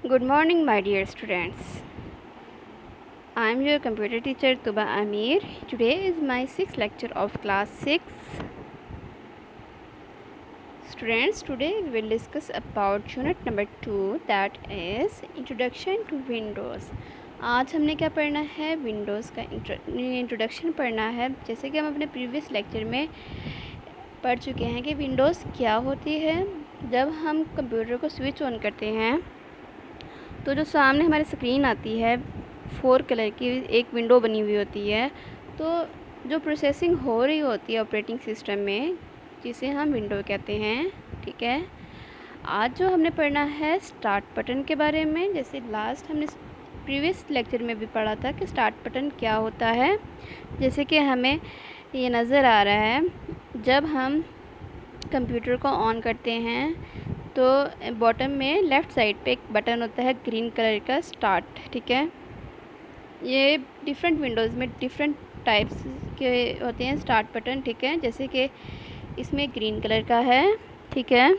Good morning, my dear students. I am your computer teacher Tuba Amir. Today is my sixth lecture of class 6. Students, today we will discuss about unit number 2, that is Introduction to Windows. आज हमने क्या पढ़ना है, Windows का introduction पढ़ना है। जैसे कि हम अपने प्रीवियस लेक्चर में पढ़ चुके हैं कि विंडोज़ क्या होती है। जब हम कंप्यूटर को स्विच ऑन करते हैं तो जो सामने हमारी स्क्रीन आती है 4 कलर की एक विंडो बनी हुई होती है, तो जो प्रोसेसिंग हो रही होती है ऑपरेटिंग सिस्टम में, जिसे हम विंडो कहते हैं। ठीक है, आज जो हमने पढ़ना है स्टार्ट बटन के बारे में। जैसे लास्ट हमने प्रीवियस लेक्चर में भी पढ़ा था कि स्टार्ट बटन क्या होता है। जैसे कि हमें ये नज़र आ रहा है, जब हम कंप्यूटर को ऑन करते हैं तो बॉटम में लेफ़्ट साइड पे एक बटन होता है ग्रीन कलर का, स्टार्ट। ठीक है, ये डिफरेंट विंडोज़ में डिफरेंट टाइप्स के होते हैं स्टार्ट बटन। ठीक है, जैसे कि इसमें ग्रीन कलर का है। ठीक है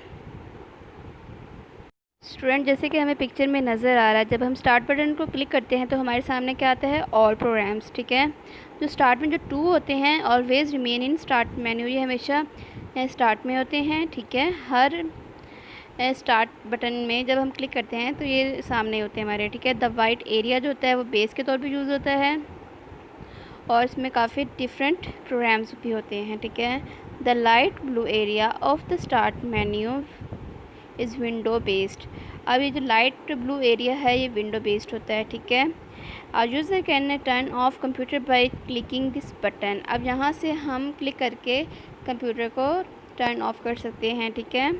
स्टूडेंट, जैसे कि हमें पिक्चर में नज़र आ रहा है, जब हम स्टार्ट बटन को क्लिक करते हैं तो हमारे सामने क्या आता है, ऑल प्रोग्राम्स। ठीक है, जो स्टार्ट में जो 2 होते हैं, always remain in start menu, ये हमेशा स्टार्ट में होते हैं। ठीक है, हर स्टार्ट बटन में जब हम क्लिक करते हैं तो ये सामने होते हैं हमारे। ठीक है, द वाइट एरिया जो होता है वो बेस के तौर पे यूज़ होता है और इसमें काफ़ी डिफरेंट प्रोग्राम्स भी होते हैं। ठीक है, the light blue area of the start menu is window based. अब ये जो लाइट ब्लू एरिया है ये विंडो बेस्ड होता है। ठीक है, user can turn off computer by clicking this button. अब यहाँ से हम क्लिक करके कंप्यूटर को टर्न ऑफ कर सकते हैं। ठीक है,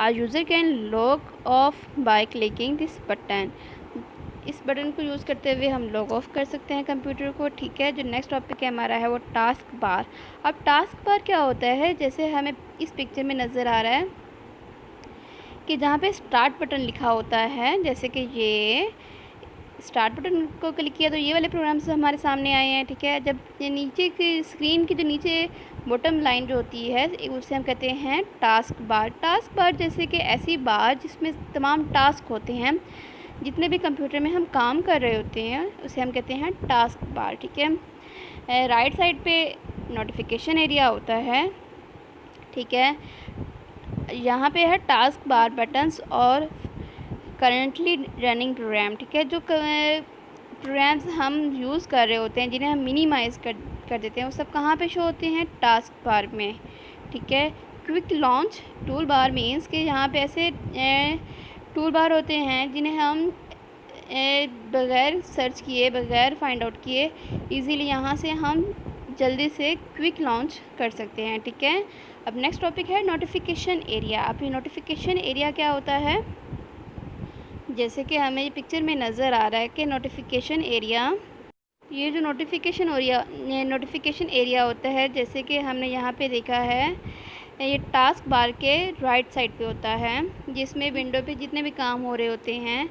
user can log of by clicking this button. इस बटन को यूज़ करते हुए हम लॉग ऑफ कर सकते हैं कंप्यूटर को। ठीक है, जो नेक्स्ट टॉपिक है हमारा है वो टास्क बार। अब टास्क बार क्या होता है, जैसे हमें इस पिक्चर में नज़र आ रहा है कि जहाँ पे स्टार्ट बटन लिखा होता है, जैसे कि ये स्टार्ट बटन को क्लिक किया तो ये वाले प्रोग्राम्स हमारे सामने आए हैं। ठीक है, जब ये नीचे की स्क्रीन की जो नीचे बॉटम लाइन जो होती है उसे हम कहते हैं टास्क बार। टास्क बार जैसे कि ऐसी बार जिसमें तमाम टास्क होते हैं, जितने भी कंप्यूटर में हम काम कर रहे होते हैं उसे हम कहते हैं टास्क बार। ठीक है, राइट साइड पे नोटिफिकेशन एरिया होता है। ठीक है, यहाँ पे है टास्क बार, बटन्स और करंटली रनिंग प्रोग्राम। ठीक है, जो प्रोग्राम्स हम यूज़ कर रहे होते हैं, जिन्हें हम मिनिमाइज़ कर देते हैं, वो सब कहाँ पे शो होते हैं, टास्क बार में। ठीक है, quick launch tool bar means कि यहाँ पे ऐसे टूल बार होते हैं जिन्हें हम बग़ैर सर्च किए, बग़ैर फाइंड आउट किए इजीली यहाँ से हम जल्दी से क्विक लॉन्च कर सकते हैं। ठीक है, अब नेक्स्ट टॉपिक है नोटिफिकेशन एरिया। अब ये नोटिफिकेशन एरिया क्या होता है, जैसे कि हमें ये पिक्चर में नज़र आ रहा है कि नोटिफिकेशन एरिया, ये जो नोटिफिकेशन एरिया होता है, जैसे कि हमने यहाँ पे देखा है, ये टास्क बार के राइट साइड पे होता है, जिसमें विंडो पे जितने भी काम हो रहे होते हैं,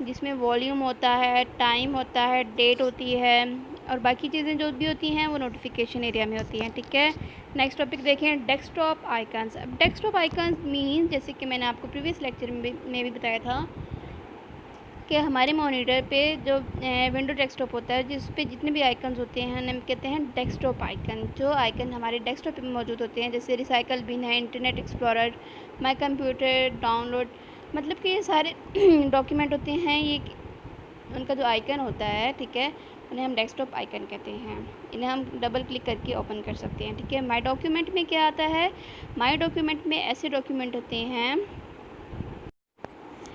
जिसमें वॉल्यूम होता है, टाइम होता है, डेट होती है और बाकी चीज़ें जो भी होती हैं वो नोटिफिकेशन एरिया में होती हैं। ठीक है, नेक्स्ट टॉपिक देखें, डेस्कटॉप आइकन्स। अब डेस्कटॉप आइकन्स मीन, जैसे कि मैंने आपको प्रीवियस लेक्चर में भी बताया था कि हमारे मॉनिटर पे जो विंडो डेस्कटॉप होता है, जिस पे जितने भी आइकन्स होते हैं हम कहते हैं डेस्कटॉप आइकन। जो आइकन हमारे डेस्कटॉप पे मौजूद होते हैं, जैसे रिसाइकल बिन है, internet explorer, my computer, download, मतलब कि ये सारे डॉक्यूमेंट होते हैं, ये उनका जो आइकन होता है। ठीक है, उन्हें हम डेस्कटॉप आइकन कहते हैं। इन्हें हम डबल क्लिक करके ओपन कर सकते हैं। ठीक है, माई डॉक्यूमेंट में क्या आता है, माई डॉक्यूमेंट में ऐसे डॉक्यूमेंट होते हैं,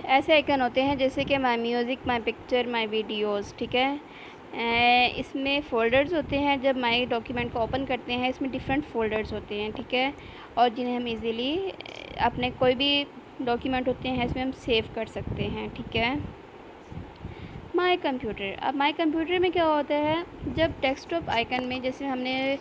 ऐसे आइकन होते हैं जैसे कि माई music, my picture, my videos. ठीक है, इसमें फ़ोल्डर्स होते हैं। जब माई डॉक्यूमेंट को ओपन करते हैं इसमें डिफरेंट फ़ोल्डर्स होते हैं। ठीक है, और जिन्हें हम इजीली अपने कोई भी डॉक्यूमेंट होते हैं इसमें हम सेव कर सकते हैं। ठीक है, माई कंप्यूटर। अब माई कंप्यूटर में क्या होता है, जब डेस्कटॉप आइकन में जैसे हमने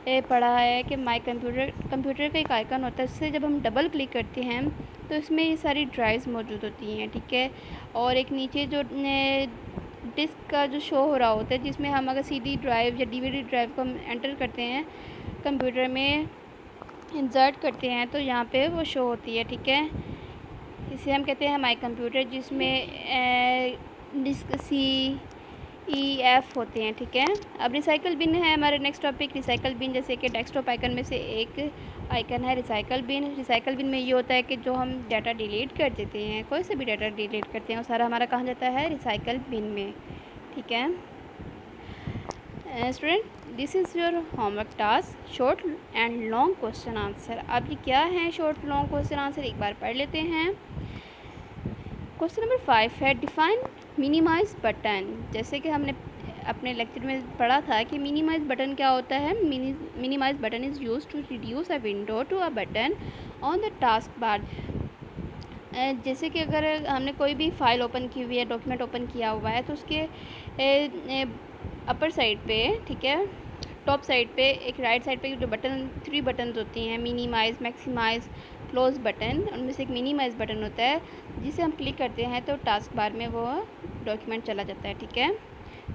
पढ़ा है कि माई कंप्यूटर का एक आइकन होता है, इससे जब हम डबल क्लिक करते हैं तो इसमें ये सारी ड्राइव्स मौजूद होती हैं। ठीक है, और एक नीचे जो डिस्क का जो शो हो रहा होता है, जिसमें हम अगर CD ड्राइव या DVD ड्राइव को हम एंटर करते हैं, कंप्यूटर में इंसर्ट करते हैं तो यहाँ पे वो शो होती है। ठीक है, इसे हम कहते हैं माई कंप्यूटर, जिसमें डिस्क CEF होते हैं, ठीक है। अब रिसाइकल बिन है हमारे नेक्स्ट टॉपिक। रिसाइकल बिन जैसे कि डेस्कटॉप आइकन में से एक आइकन है रिसाइकल बिन। रिसाइकल बिन में ये होता है कि जो हम डाटा डिलीट कर देते हैं, कोई से भी डाटा डिलीट करते हैं, वो सारा हमारा कहाँ जाता है, रिसाइकल बिन में, ठीक है। Student, this is your homework task, short and long question answer. अब ये क्या है शॉर्ट लॉन्ग क्वेश्चन आंसर, एक बार पढ़ लेते हैं। क्वेश्चन नंबर 5 है डिफाइन मिनिमाइज बटन। जैसे कि हमने अपने लेक्चर में पढ़ा था कि मिनिमाइज बटन क्या होता है। Minimise button is use to reduce a window to a button on the taskbar. जैसे कि अगर हमने कोई भी फाइल ओपन की हुई है, डॉक्यूमेंट ओपन किया हुआ है, तो उसके अपर साइड पे, ठीक है, टॉप साइड पे एक राइट साइड पे जो बटन 3 बटन होती हैं, मिनिमाइज, मैक्सिमाइज, क्लोज बटन, उनमें से एक मिनिमाइज बटन होता है जिसे हम क्लिक करते हैं तो टास्क बार में वो डॉक्यूमेंट चला जाता है, ठीक है।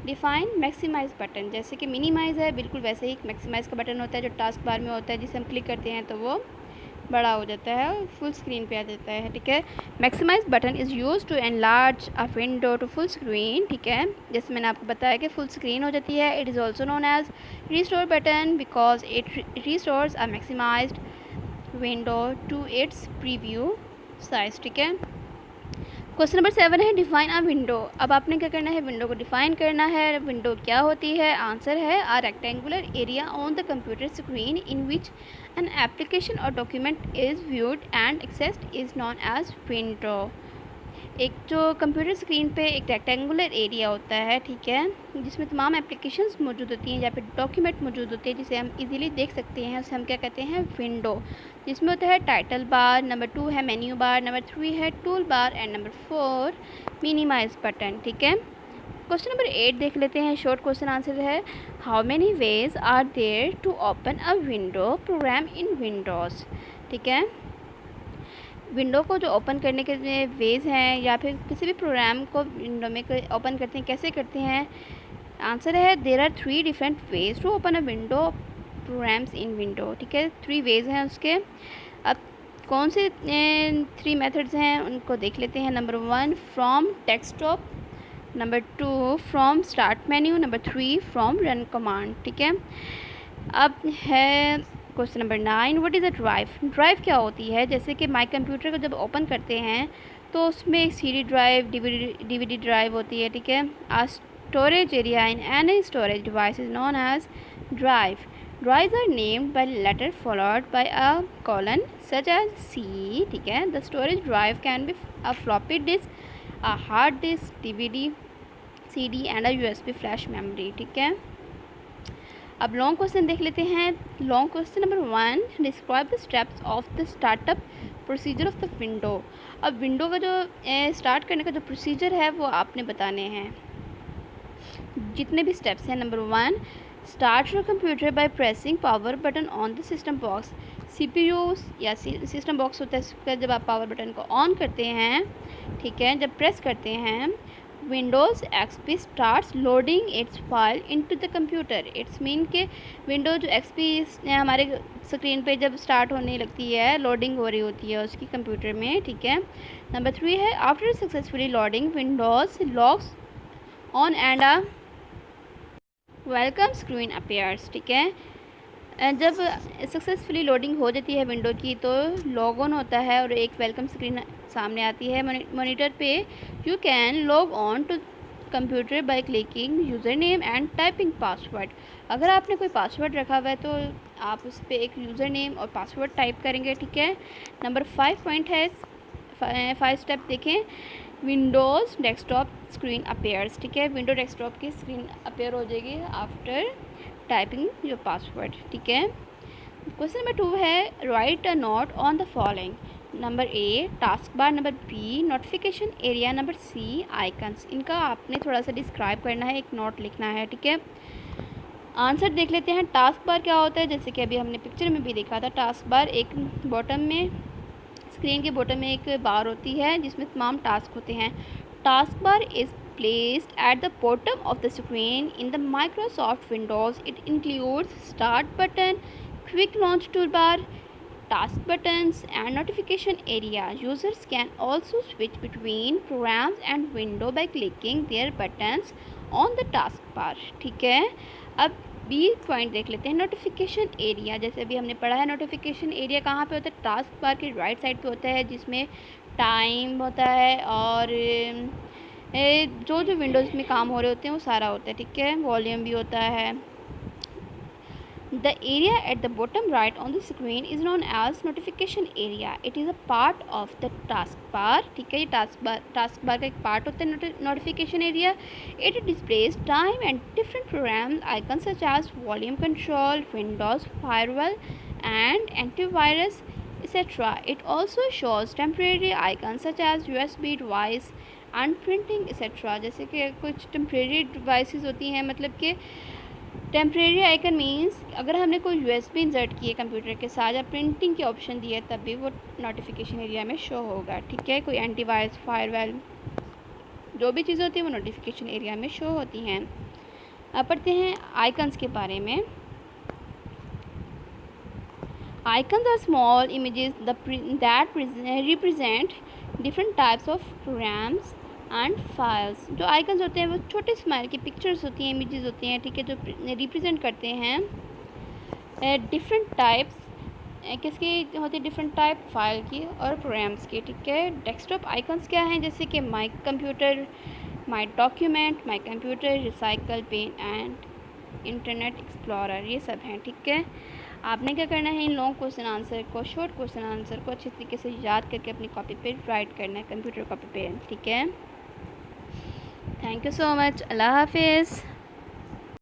डिफाइन मैक्सिमाइज बटन, जैसे कि मिनिमाइज है बिल्कुल वैसे ही मैक्सिमाइज का बटन होता है जो टास्क बार में होता है, जिसे हम क्लिक करते हैं तो वो बड़ा हो जाता है, फुल स्क्रीन पे आ जाता है, ठीक है। Maximise button is use to enlarge a window to full screen, ठीक है। जैसे मैंने आपको बताया कि फुल स्क्रीन हो जाती है। It is also known as restore button because it restores a maximised window to its preview size, ठीक है। क्वेश्चन नंबर 7 है डिफाइन अ विंडो। अब आपने क्या करना है, विंडो को डिफाइन करना है। विंडो क्या होती है, आंसर है a rectangular area on the computer screen in which an application or document is viewed and accessed is known as window. एक जो कंप्यूटर स्क्रीन पे एक रेक्टेंगुलर एरिया होता है, ठीक है, जिसमें तमाम एप्लीकेशंस मौजूद होती हैं या फिर डॉक्यूमेंट मौजूद होते हैं जिसे हम इजीली देख सकते हैं, उसे हम क्या कहते हैं, विंडो। जिसमें होता है टाइटल बार, नंबर 2 है मेन्यू बार, नंबर 3 है tool bar and number 4 minimize button, ठीक है। क्वेश्चन नंबर 8 देख लेते हैं, शॉर्ट क्वेश्चन आंसर है how many ways are there to open a window program in Windows, ठीक है। विंडो को जो ओपन करने के वेज हैं या फिर किसी भी प्रोग्राम को विंडो में ओपन करते हैं, कैसे करते हैं, आंसर है there are 3 different ways to open a window programs in window, ठीक है। 3 वेज हैं उसके। अब कौन से 3 मेथड्स हैं उनको देख लेते हैं। Number 1 from desktop, number 2 from start menu, number 3 from run command, ठीक है। अब है question number 9 what is a drive. Drive क्या होती है, जैसे कि माई कंप्यूटर को जब ओपन करते हैं तो उसमें एक CD ड्राइव, DVD ड्राइव होती है, ठीक है। A storage area in any storage device is known as drive. Drives are named by letter followed by a colon such as C, ठीक है। The storage drive can be a floppy disk, a hard disk, DVD, CD and a USB flash memory, ठीक है। अब long question देख लेते हैं। Long question number 1 describe the steps of the startup procedure of the window. अब window का जो start करने का जो प्रोसीजर है वो आपने बताने हैं, जितने भी स्टेप्स हैं। Number 1 start your computer by pressing power button on the system box. CPU या सिस्टम बॉक्स होता है, उसका जब आप पावर बटन को ऑन करते हैं, ठीक है, जब प्रेस करते हैं, Windows XP starts loading it's file into the computer. It's mean के विंडो जो XP हमारे स्क्रीन पे जब स्टार्ट होने लगती है, लोडिंग हो रही होती है उसकी कंप्यूटर में, ठीक है। नंबर 3 है after successfully loading Windows logs on and a welcome screen appears, ठीक है। जब सक्सेसफुली लोडिंग हो जाती है विंडो की तो लॉग ऑन होता है और एक वेलकम स्क्रीन सामने आती है मॉनिटर पे। You can log on to computer by clicking user name and typing password. अगर आपने कोई पासवर्ड रखा हुआ है तो आप उस पर एक यूज़र नेम और पासवर्ड टाइप करेंगे, ठीक है। नंबर 5 पॉइंट है, 5 स्टेप देखें। विंडोज़ डेस्कटॉप स्क्रीन अपीयर्स, ठीक है। विंडो डेस्कटॉप की स्क्रीन अपीयर हो जाएगी आफ्टर टाइपिंग योर पासवर्ड, ठीक है। क्वेश्चन नंबर 2 है right a note on the following. Number A task bar, number B notification area, number C icons. इनका आपने थोड़ा सा डिस्क्राइब करना है, एक नोट लिखना है, ठीक है। आंसर देख लेते हैं। टास्क बार क्या होता है, जैसे कि अभी हमने पिक्चर में भी देखा था, टास्क बार एक बॉटम में, स्क्रीन के बॉटम में एक बार होती है जिसमें तमाम टास्क होते हैं। Task bar is placed at the bottom of the screen in the Microsoft Windows. It includes Start button, Quick Launch toolbar, task buttons and notification area. Users can also switch between programs and window by clicking their buttons on the task bar. ठीक है, अब B point देख लेते हैं, notification area. जैसे अभी हमने पढ़ा है, नोटिफिकेशन एरिया कहाँ पे होता है? टास्क बार के राइट साइड पे होता है, जिसमें टाइम होता है और जो जो विंडोज़ में काम हो रहे होते हैं वो सारा होता है। ठीक है, वॉल्यूम भी होता है। The area at the bottom right on the screen is known as notification area. It is a part of the taskbar. ठीक है, ये taskbar का एक part होता है notification area. It displays time and different program icons such as volume control, Windows firewall, and antivirus, etc. It also shows temporary icons such as USB device and printing, etc. जैसे कि कुछ temporary devices होती हैं, मतलब कि temporary icon means अगर हमने कोई यूएसबी इंसर्ट की है कंप्यूटर के साथ या प्रिंटिंग के ऑप्शन दिए तब भी वो नोटिफिकेशन एरिया में शो होगा। ठीक है, कोई एंटीवायरस, फायरवॉल, जो भी चीज़ें होती हैं वो नोटिफिकेशन एरिया में शो होती हैं। अब पढ़ते हैं आइकन्स के बारे में। Icons are small images that represent different types of programs and files. जो आइकन्स होते हैं वो छोटे स्माइल की पिक्चर्स होती हैं, इमेजेस होती हैं। ठीक है, जो रिप्रेजेंट करते हैं डिफरेंट टाइप्स किसकी होती है? डिफरेंट टाइप फाइल की और प्रोग्राम्स की। ठीक है, डेस्कटॉप आइकन्स क्या हैं? जैसे कि my computer, my document, my computer, recycle bin and Internet Explorer, ये सब हैं। ठीक है, आपने क्या करना है, इन लॉन्ग क्वेश्चन आंसर को, शॉर्ट क्वेश्चन आंसर को अच्छे तरीके से याद करके अपनी कॉपी पे राइट करना है, कंप्यूटर कॉपी पे। ठीक है, थैंक यू सो मच, अल्लाह हाफिज़।